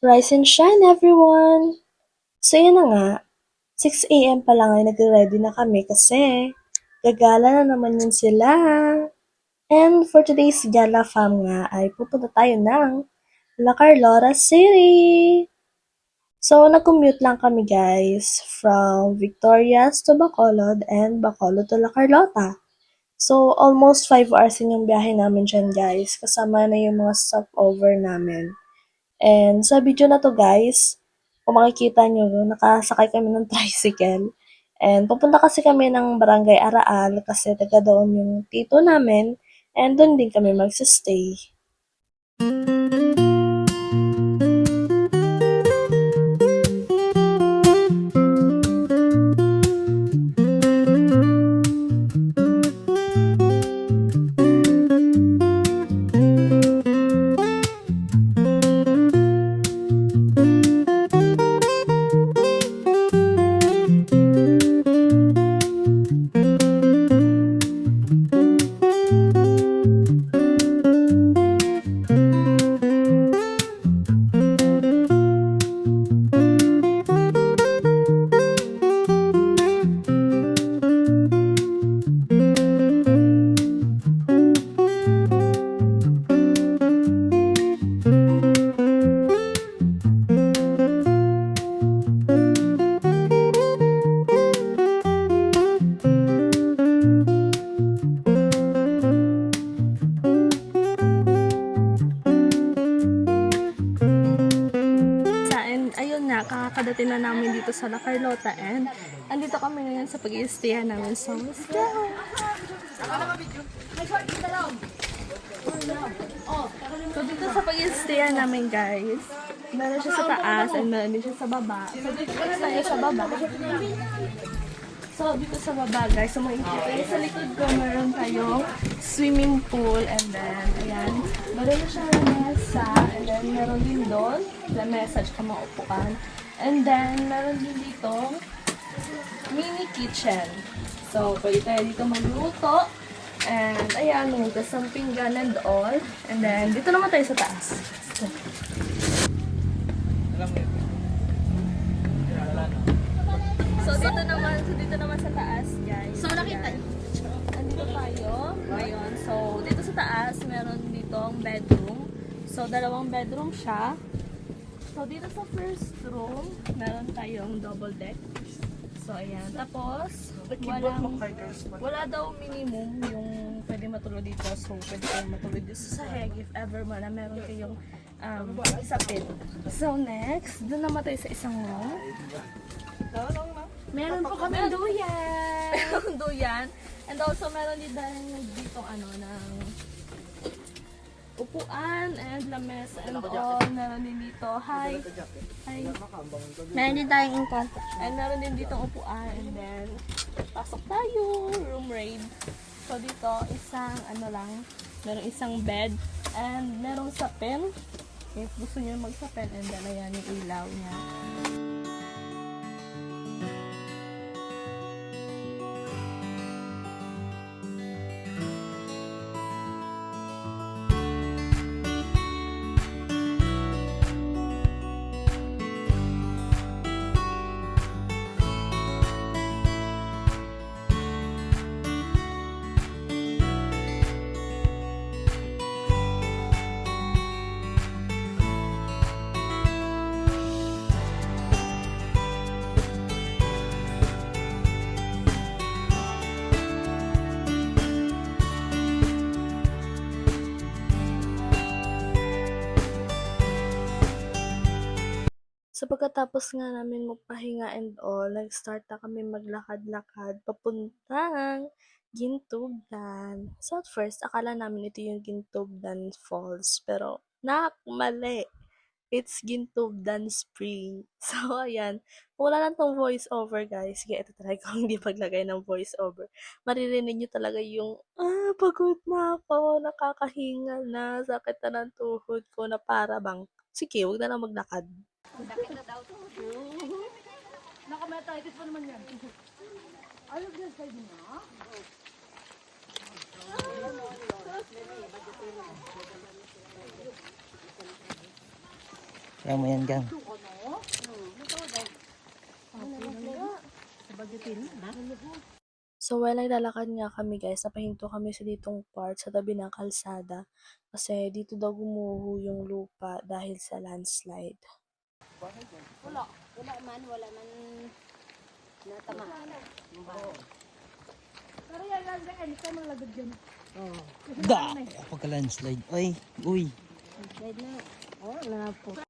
Rise and shine everyone! So yun na nga, 6 AM pa lang ay nagre-ready na kami kasi gagala na naman yun sila. And for today's gala fam nga ay pupunta tayo ng La Carlota City. So nag-commute lang kami guys from Victorias to Bacolod and Bacolod to La Carlota. So almost 5 hours din yung biyahe namin dyan guys, kasama na yung mga stopover namin. And sa video na to guys, kung makikita nyo, nakasakay kami ng tricycle. And pupunta kasi kami ng Barangay Araal kasi taga doon yung tito namin. And doon din kami magsistay. Kakadating na namin dito sa La Carlota and andito kami ngayon sa pag-i-stayan namin. So, let's go! So, dito sa pag-i-stayan namin guys, meron siya sa taas and meron din siya sa baba. So, dito tayo sa baba. So, dito sa baba guys, so makikita tayo sa likod ko, meron tayong swimming pool and then, ayan, meron na siya lamesa and then meron din doon, lamesa at mga upuan. And then, meron din dito mini kitchen. So, pwede tayo dito magluto. And, ayan, maghugas ng pinggan and all. And then, dito naman tayo sa taas. So, dito naman sa taas, guys. So, nakita niyo. Andito tayo. Ngayon. So, dito sa taas, meron ditong bedroom. So, 2 bedroom siya. So, dito sa first room, meron tayong double deck. So, ayan. Tapos, wala daw minimum yung pwede matulog dito. So, pwede kayong matulog dito sa sahig if ever man na meron kayong isapin. So, next, doon naman tayo sa isang room. Meron po kami duyan. Merong duyan. And also, meron din dito ng upuan and lamesa and all. Meron din dito. Hi. Meron din tayong encanto. And meron din dito upuan. And then, pasok tayo. Room raid. So, dito, meron isang bed. And merong sapin. If gusto nyo magsapin. And then, ayan yung ilaw niya. So, pagkatapos nga namin magpahinga and all, nag-start na kami maglakad-lakad papuntang Gintugdan. So, at first, akala namin ito yung Gintugdan Falls. Pero, mali. It's Gintugdan Spring. So, ayan. Kung wala lang tong voice over, guys. Sige, ito talaga kung hindi paglagay ng voice over. Maririnig nyo talaga yung, pagod na ako, nakakahinga na, sakit na ng tuhod ko na para bang, sige, huwag na lang maglakad. Sakit na daw to. Naka-metitis pa naman yan. Ayaw yan sa'yo na? Kaya mo yan, gang. So while naglalakad nga kami guys, napahinto kami sa ditong part sa tabi ng kalsada kasi dito daw gumuho yung lupa dahil sa landslide. Wala man natamaan. Pero yan lang dyan, ikaw malagad dyan. Da! Pagka-landslide. Ay, uy. Slide na. Oh, napo.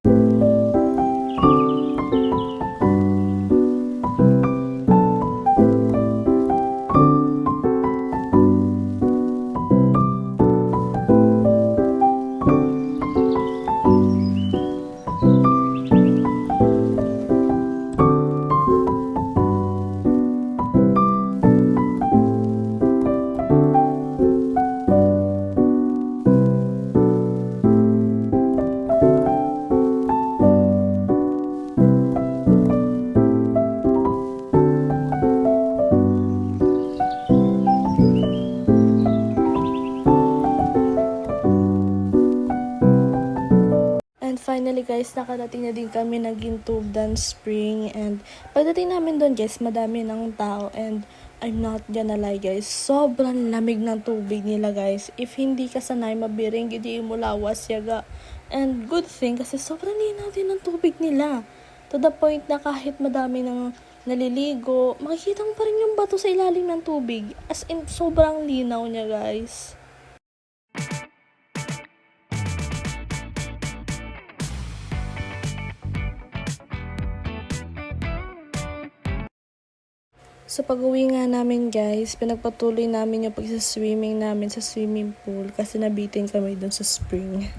And finally guys, nakarating na din kami ng Gintubdan Spring and pagdating namin doon guys, madami ng tao and I'm not gonna lie guys, sobrang lamig ng tubig nila guys. If hindi ka sanay mabiring, hindi mo lawas yaga. And good thing kasi sobrang linaw din ng tubig nila. To the point na kahit madami ng naliligo, makikita mo pa rin yung bato sa ilalim ng tubig. As in, sobrang linaw niya guys. So pag-uwi nga namin guys, pinagpatuloy namin yung pag-swimming namin sa swimming pool kasi nabitin kami dun sa spring.